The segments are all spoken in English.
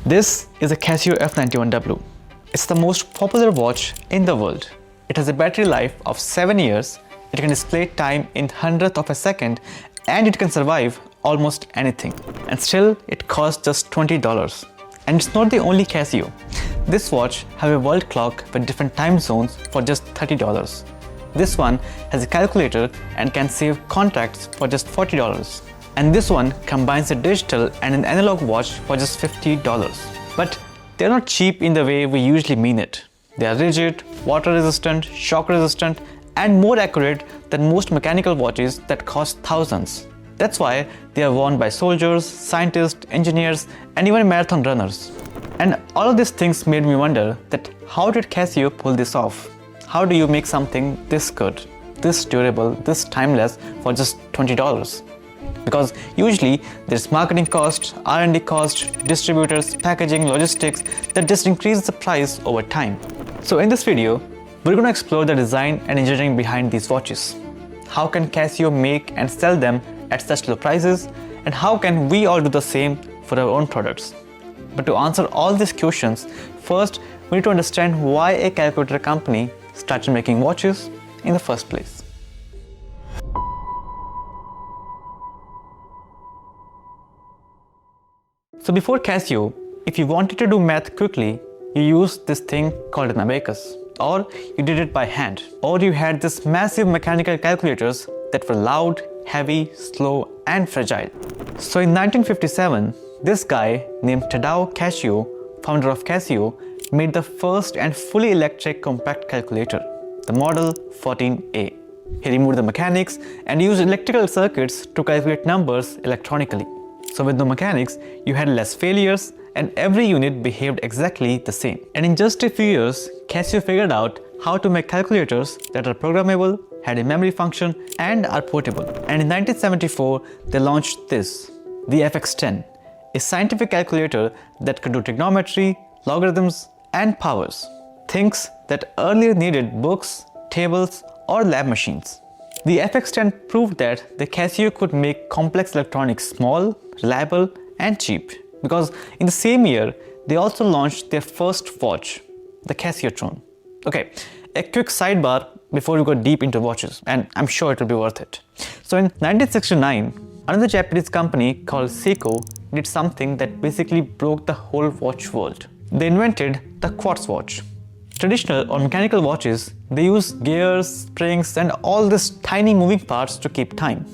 This is a Casio F-91W. It's the most popular watch in the world. It has a battery life of 7 years, it can display time in hundredth of a second, and it can survive almost anything. And still, it costs just $20. And it's not the only Casio. This watch has a world clock with different time zones for just $30. This one has a calculator and can save contracts for just $40. And this one combines a digital and an analog watch for just $50. But they're not cheap in the way we usually mean it. They are rigid, water resistant, shock resistant, and more accurate than most mechanical watches that cost thousands. That's why they are worn by soldiers, scientists, engineers, and even marathon runners. And all of these things made me wonder that how did Casio pull this off? How do you make something this good, this durable, this timeless for just $20? Because usually there's marketing cost, R&D cost, distributors, packaging, logistics that just increase the price over time. So in this video, we're going to explore the design and engineering behind these watches. How can Casio make and sell them at such low prices? And how can we all do the same for our own products? But to answer all these questions, first we need to understand why a calculator company started making watches in the first place. So before Casio, if you wanted to do math quickly, you used this thing called an abacus, or you did it by hand, or you had this massive mechanical calculators that were loud, heavy, slow, and fragile. So in 1957, this guy named Tadao Casio, founder of Casio, made the first and fully electric compact calculator, the Model 14A. He removed the mechanics and used electrical circuits to calculate numbers electronically. So with no mechanics, you had less failures and every unit behaved exactly the same. And in just a few years, Casio figured out how to make calculators that are programmable, had a memory function, and are portable. And in 1974, they launched this, the FX10, a scientific calculator that could do trigonometry, logarithms, and powers. Things that earlier needed books, tables, or lab machines. The FX10 proved that the Casio could make complex electronics small, reliable, and cheap. Because in the same year, they also launched their first watch, the Casiotron. Okay, a quick sidebar before we go deep into watches, and I'm sure it will be worth it. So in 1969, another Japanese company called Seiko did something that basically broke the whole watch world. They invented the quartz watch. Traditional or mechanical watches, they use gears, springs, and all these tiny moving parts to keep time.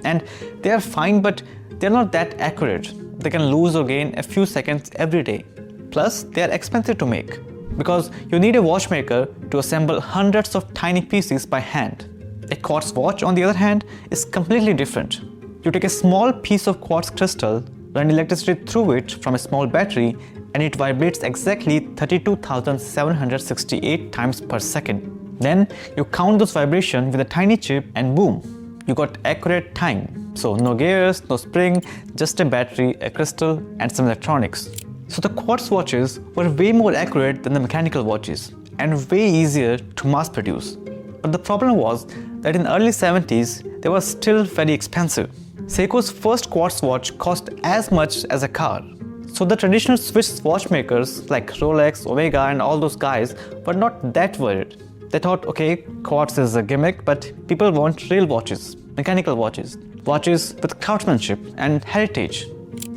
And they are fine, but they're not that accurate. They can lose or gain a few seconds every day. Plus, they are expensive to make because you need a watchmaker to assemble hundreds of tiny pieces by hand. A quartz watch, on the other hand, is completely different. You take a small piece of quartz crystal, run electricity through it from a small battery, and it vibrates exactly 32,768 times per second. Then you count those vibrations with a tiny chip and boom, you got accurate time. So no gears, no spring, just a battery, a crystal, and some electronics. So the quartz watches were way more accurate than the mechanical watches and way easier to mass produce. But the problem was that in early 70s, they were still very expensive. Seiko's first quartz watch cost as much as a car. So the traditional Swiss watchmakers like Rolex, Omega, and all those guys were not that worried. They thought, okay, quartz is a gimmick, but people want real watches, mechanical watches, watches with craftsmanship and heritage.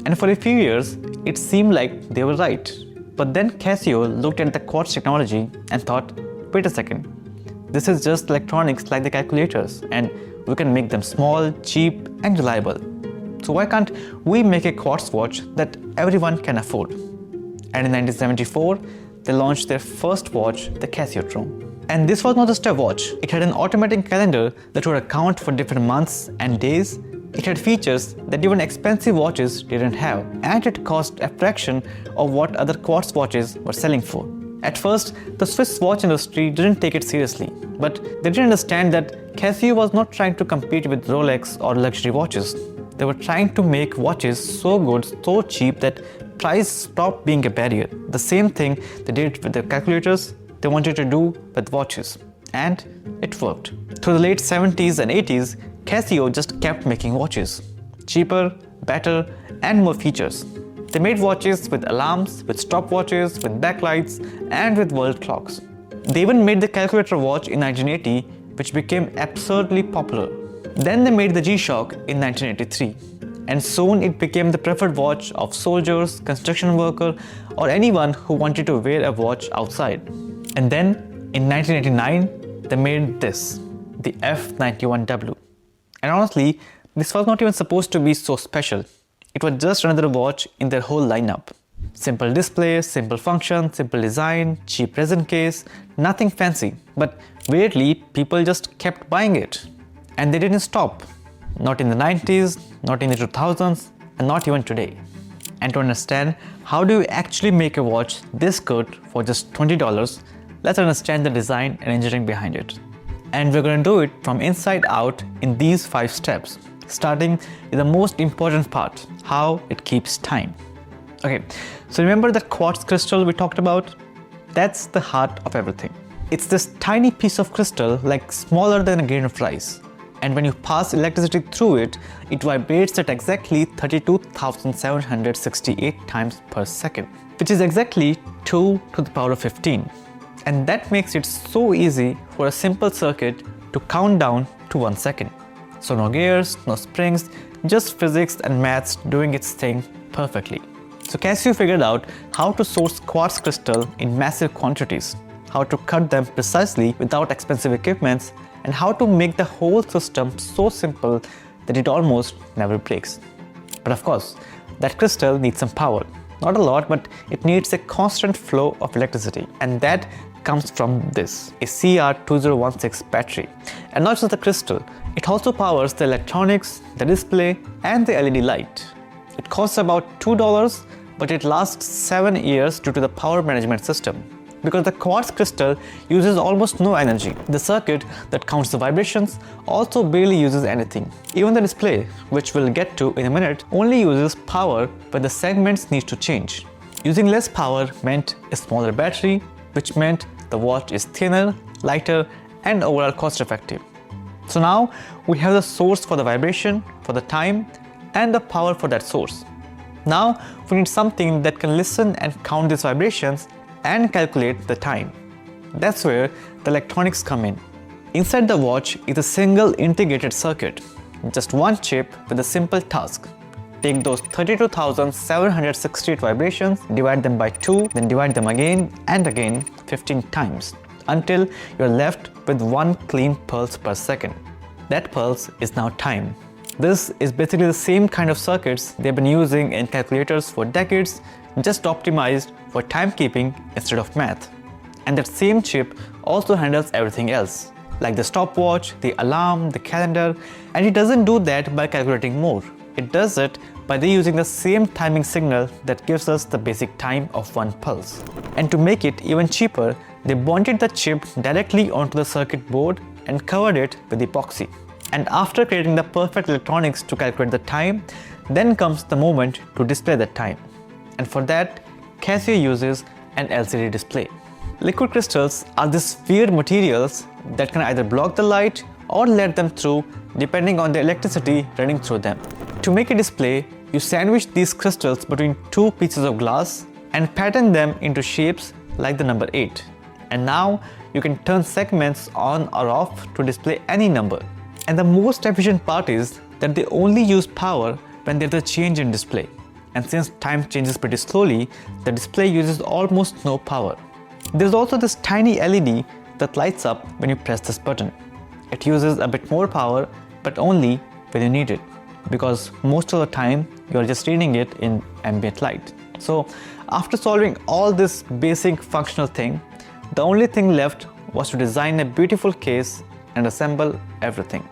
And for a few years, it seemed like they were right. But then Casio looked at the quartz technology and thought, wait a second, this is just electronics like the calculators, and we can make them small, cheap, and reliable. So why can't we make a quartz watch that everyone can afford? And in 1974, they launched their first watch, the Casiotron. And this was not just a watch, it had an automatic calendar that would account for different months and days. It had features that even expensive watches didn't have, and it cost a fraction of what other quartz watches were selling for. At first, the Swiss watch industry didn't take it seriously, but they didn't understand that Casio was not trying to compete with Rolex or luxury watches. They were trying to make watches so good, so cheap that price stopped being a barrier. The same thing they did with their calculators, they wanted to do with watches. And it worked. Through the late 70s and 80s, Casio just kept making watches. Cheaper, better, and more features. They made watches with alarms, with stopwatches, with backlights, and with world clocks. They even made the calculator watch in 1980, which became absurdly popular. Then they made the G-Shock in 1983, and soon it became the preferred watch of soldiers, construction workers, or anyone who wanted to wear a watch outside. And then, in 1989, they made this, the F-91W. And honestly, this was not even supposed to be so special. It was just another watch in their whole lineup. Simple display, simple function, simple design, cheap resin case, nothing fancy. But weirdly, people just kept buying it. And they didn't stop. Not in the 90s, not in the 2000s, and not even today. And to understand how do you actually make a watch this good for just $20, let's understand the design and engineering behind it. And we're going to do it from inside out in these 5 steps, starting with the most important part, how it keeps time. Okay, so remember that quartz crystal we talked about? That's the heart of everything. It's this tiny piece of crystal, like smaller than a grain of rice. And when you pass electricity through it, it vibrates at exactly 32,768 times per second, which is exactly 2 to the power of 15. And that makes it so easy for a simple circuit to count down to 1 second. So no gears, no springs, just physics and maths doing its thing perfectly. So Casio figured out how to source quartz crystal in massive quantities, how to cut them precisely without expensive equipments, and how to make the whole system so simple that it almost never breaks. But of course, that crystal needs some power. Not a lot, but it needs a constant flow of electricity, and that comes from this, a CR2016 battery. And not just the crystal, it also powers the electronics, the display, and the LED light. It costs about $2, but it lasts 7 years due to the power management system. Because the quartz crystal uses almost no energy. The circuit that counts the vibrations also barely uses anything. Even the display, which we'll get to in a minute, only uses power when the segments need to change. Using less power meant a smaller battery, which meant the watch is thinner, lighter, and overall cost effective. So now we have the source for the vibration, for the time, and the power for that source. Now we need something that can listen and count these vibrations and calculate the time. That's where the electronics come in. Inside the watch is a single integrated circuit, just one chip with a simple task. Take those 32,768 vibrations, divide them by 2, then divide them again and again 15 times, until you're left with 1 clean pulse per second. That pulse is now time. This is basically the same kind of circuits they've been using in calculators for decades, just optimized for timekeeping instead of math. And that same chip also handles everything else, like the stopwatch, the alarm, the calendar, and it doesn't do that by calculating more. It does it by reusing the same timing signal that gives us the basic time of 1 pulse. And to make it even cheaper, they bonded the chip directly onto the circuit board and covered it with epoxy. And after creating the perfect electronics to calculate the time, then comes the moment to display that time. And for that, Casio uses an LCD display. Liquid crystals are these weird materials that can either block the light or let them through depending on the electricity running through them. To make a display, you sandwich these crystals between 2 pieces of glass and pattern them into shapes like the number 8. And now you can turn segments on or off to display any number. And the most efficient part is that they only use power when there's a change in display. And since time changes pretty slowly, the display uses almost no power. There's also this tiny LED that lights up when you press this button. It uses a bit more power, but only when you need it, because most of the time you're just reading it in ambient light. So after solving all this basic functional thing, the only thing left was to design a beautiful case and assemble everything.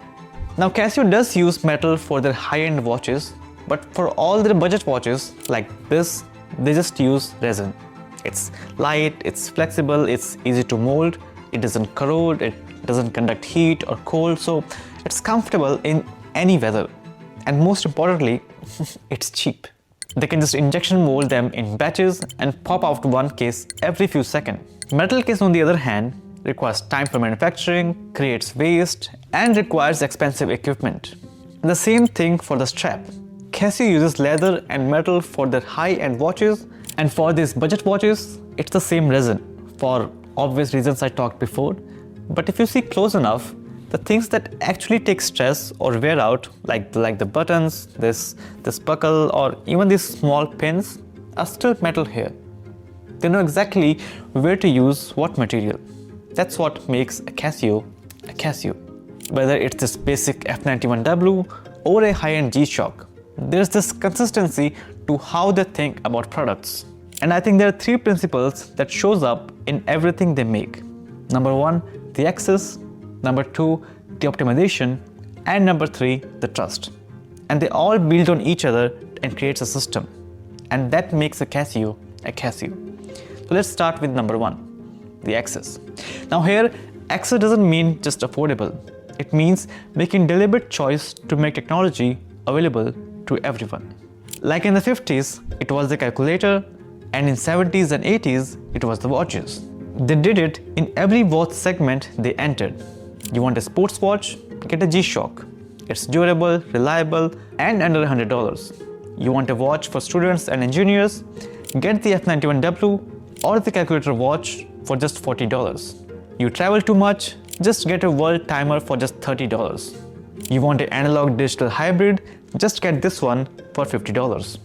Now Casio does use metal for their high-end watches, but for all their budget watches like this, they just use resin. It's light, it's flexible, it's easy to mold, it doesn't corrode, it doesn't conduct heat or cold, so it's comfortable in any weather. And most importantly, it's cheap. They can just injection mold them in batches and pop out one case every few seconds. Metal case, on the other hand, requires time for manufacturing, creates waste, and requires expensive equipment. And the same thing for the strap. Casio uses leather and metal for their high-end watches, and for these budget watches, it's the same resin, for obvious reasons I talked before. But if you see close enough, the things that actually take stress or wear out, like the buttons, this buckle, or even these small pins, are still metal here. They know exactly where to use what material. That's what makes a Casio a Casio. Whether it's this basic F-91W or a high-end G-Shock, there's this consistency to how they think about products. And I think there are three principles that shows up in everything they make. Number one, the access. Number two, the optimization. And number three, the trust. And they all build on each other and creates a system. And that makes a Casio a Casio. So let's start with number one, the access. Now here, access doesn't mean just affordable. It means making deliberate choice to make technology available to everyone. Like in the 50s, it was the calculator, and in 70s and 80s, it was the watches. They did it in every watch segment they entered. You want a sports watch? Get a G-Shock. It's durable, reliable, and under $100. You want a watch for students and engineers? Get the F-91W or the calculator watch for just $40. You travel too much? Just get a world timer for just $30. You want an analog digital hybrid? Just get this one for $50.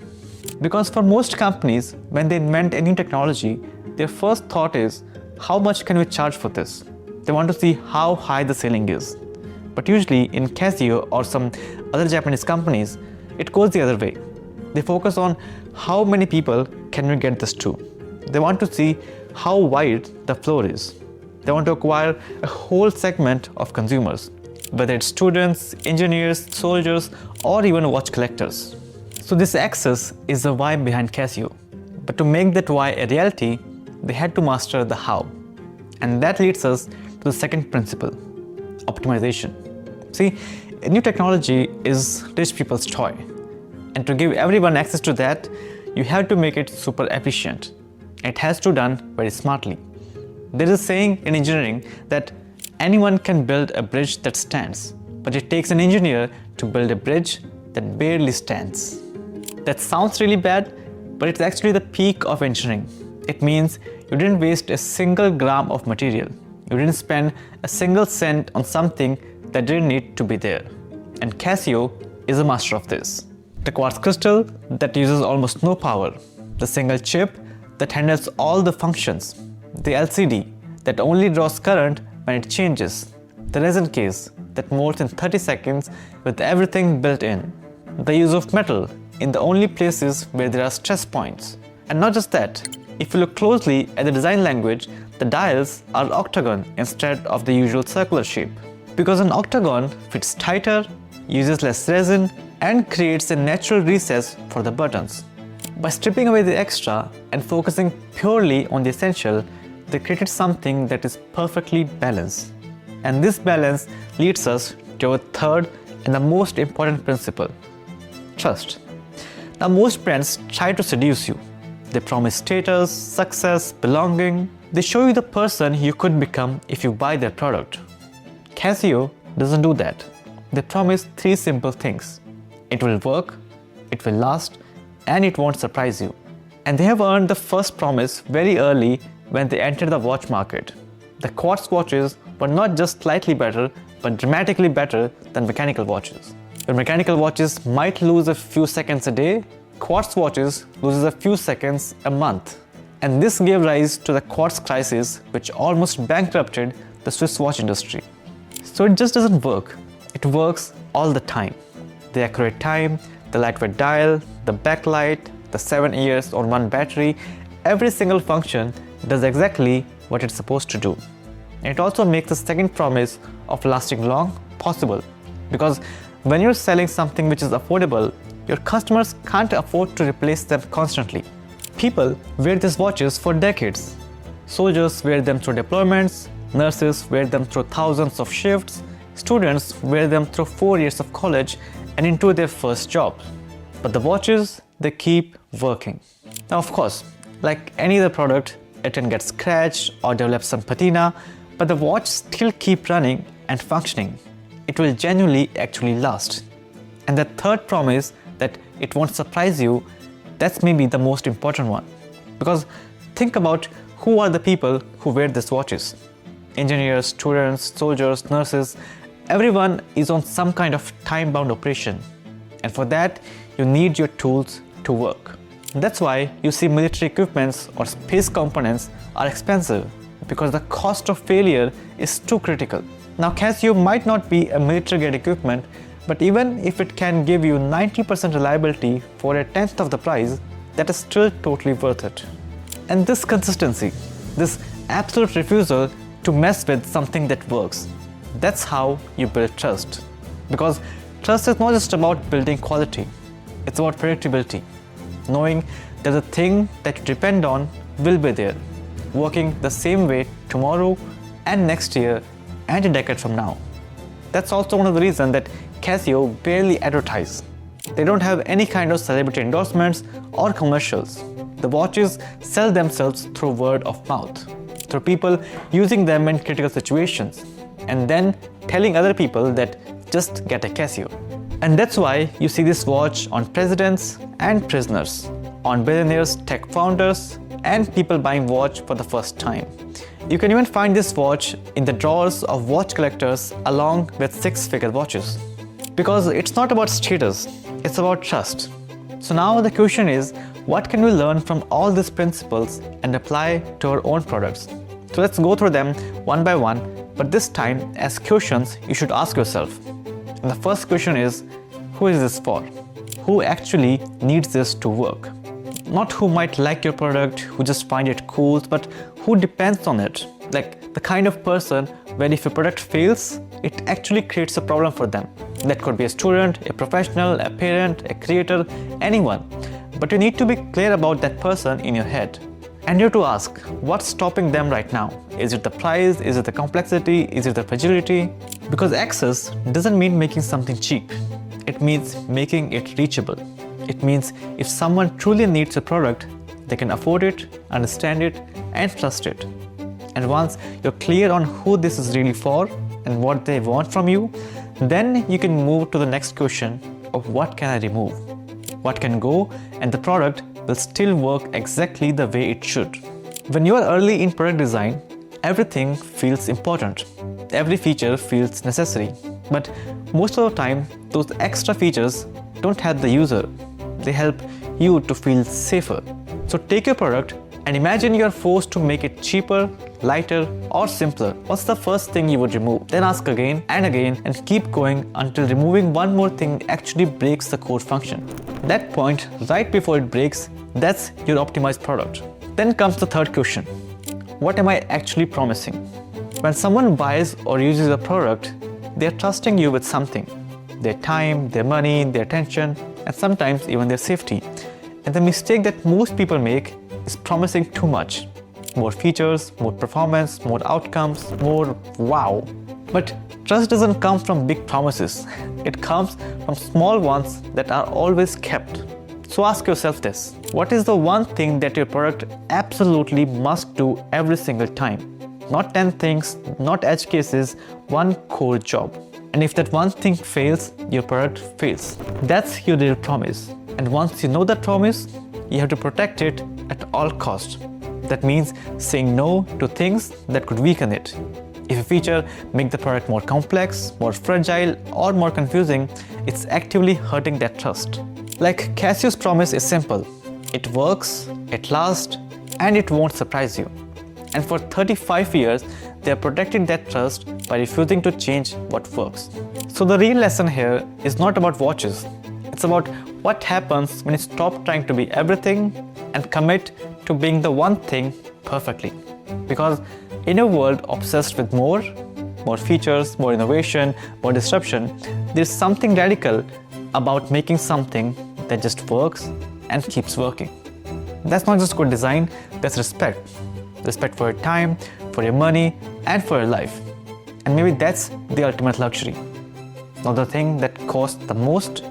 Because for most companies, when they invent a new technology, their first thought is, how much can we charge for this? They want to see how high the ceiling is. But usually in Casio or some other Japanese companies, it goes the other way. They focus on how many people can we get this to. They want to see how wide the floor is. They want to acquire a whole segment of consumers, whether it's students, engineers, soldiers, or even watch collectors. So this access is the why behind Casio. But to make that why a reality, they had to master the how. And that leads us to the second principle, optimization. See, a new technology is rich people's toy. And to give everyone access to that, you have to make it super efficient. It has to be done very smartly. There is a saying in engineering that anyone can build a bridge that stands, but it takes an engineer to build a bridge that barely stands. That sounds really bad, but it's actually the peak of engineering. It means you didn't waste a single gram of material. You didn't spend a single cent on something that didn't need to be there. And Casio is a master of this. The quartz crystal that uses almost no power, the single chip that handles all the functions, the LCD that only draws current when it changes, the resin case that molds in 30 seconds with everything built in, the use of metal in the only places where there are stress points. And not just that, if you look closely at the design language, the dials are octagon instead of the usual circular shape. Because an octagon fits tighter, uses less resin, and creates a natural recess for the buttons. By stripping away the extra and focusing purely on the essential, they created something that is perfectly balanced. And this balance leads us to our third and the most important principle, trust. Now most brands try to seduce you. They promise status, success, belonging. They show you the person you could become if you buy their product. Casio doesn't do that. They promise three simple things. It will work, it will last, and it won't surprise you. And they have earned the first promise very early when they entered the watch market. The quartz watches were not just slightly better, but dramatically better than mechanical watches. Where mechanical watches might lose a few seconds a day, quartz watches loses a few seconds a month. And this gave rise to the quartz crisis, which almost bankrupted the Swiss watch industry. So it just doesn't work. It works all the time. The accurate time, the lightweight dial, the backlight, the 7 years on one battery, every single function does exactly what it's supposed to do. It also makes the second promise of lasting long possible, because when you're selling something which is affordable, your customers can't afford to replace them constantly. People wear these watches for decades. Soldiers wear them through deployments, nurses wear them through thousands of shifts, students wear them through 4 years of college and into their first job. But the watches, they keep working. Now of course, like any other product, it can get scratched or develop some patina, but the watch still keep running and functioning. It will genuinely actually last. And the third promise that it won't surprise you, that's maybe the most important one. Because think about who are the people who wear these watches. Engineers, students, soldiers, nurses, everyone is on some kind of time-bound operation. And for that, you need your tools to work. That's why you see military equipments or space components are expensive, because the cost of failure is too critical. Now, Casio might not be a military-grade equipment, but even if it can give you 90% reliability for a tenth of the price, that is still totally worth it. And this consistency, this absolute refusal to mess with something that works, that's how you build trust. Because trust is not just about building quality, it's about predictability. Knowing that the thing that you depend on will be there, working the same way tomorrow and next year and a decade from now. That's also one of the reasons that Casio barely advertise. They don't have any kind of celebrity endorsements or commercials. The watches sell themselves through word of mouth, through people using them in critical situations, and then telling other people that just get a Casio. And that's why you see this watch on presidents and prisoners, on billionaires, tech founders, and people buying watch for the first time. You can even find this watch in the drawers of watch collectors along with six-figure watches. Because it's not about status, it's about trust. So now the question is, what can we learn from all these principles and apply to our own products? So let's go through them one by one, but this time as questions you should ask yourself. And the first question is, who is this for? Who actually needs this to work? Not who might like your product, who just find it cool, but who depends on it. Like the kind of person where if a product fails, it actually creates a problem for them. That could be a student, a professional, a parent, a creator, anyone. But you need to be clear about that person in your head. And you have to ask, what's stopping them right now? Is it the price? Is it the complexity? Is it the fragility? Because access doesn't mean making something cheap. It means making it reachable. It means if someone truly needs a product, they can afford it, understand it, and trust it. And once you're clear on who this is really for and what they want from you, then you can move to the next question of what can I remove? What can go and the product will still work exactly the way it should. When you are early in product design, everything feels important. Every feature feels necessary. But most of the time, those extra features don't help the user. They help you to feel safer. So take your product and imagine you are forced to make it cheaper, lighter, or simpler. What's the first thing you would remove? Then ask again and keep going until removing one more thing actually breaks the core function. That point, right before it breaks, that's your optimized product. Then comes the third question. What am I actually promising? When someone buys or uses a product, they're trusting you with something. Their time, their money, their attention, and sometimes even their safety. And the mistake that most people make is promising too much. More features, more performance, more outcomes, more wow. But trust doesn't come from big promises. It comes from small ones that are always kept. So ask yourself this. What is the one thing that your product absolutely must do every single time? Not 10 things, not edge cases, one core job. And if that one thing fails, your product fails. That's your real promise. And once you know that promise, you have to protect it at all costs. That means saying no to things that could weaken it. If a feature makes the product more complex, more fragile, or more confusing, it's actively hurting that trust. Like Casio's promise is simple. It works, it lasts, and it won't surprise you. And for 35 years, they have protected that trust by refusing to change what works. So the real lesson here is not about watches. It's about what happens when you stop trying to be everything and commit to being the one thing perfectly. Because in a world obsessed with more features, more innovation, more disruption, there's something radical about making something that just works and keeps working. That's not just good design, that's respect. Respect for your time, for your money, and for your life. And maybe that's the ultimate luxury. Not the thing that costs the most,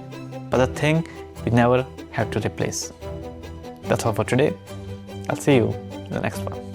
but the thing you never have to replace. That's all for today. I'll see you in the next one.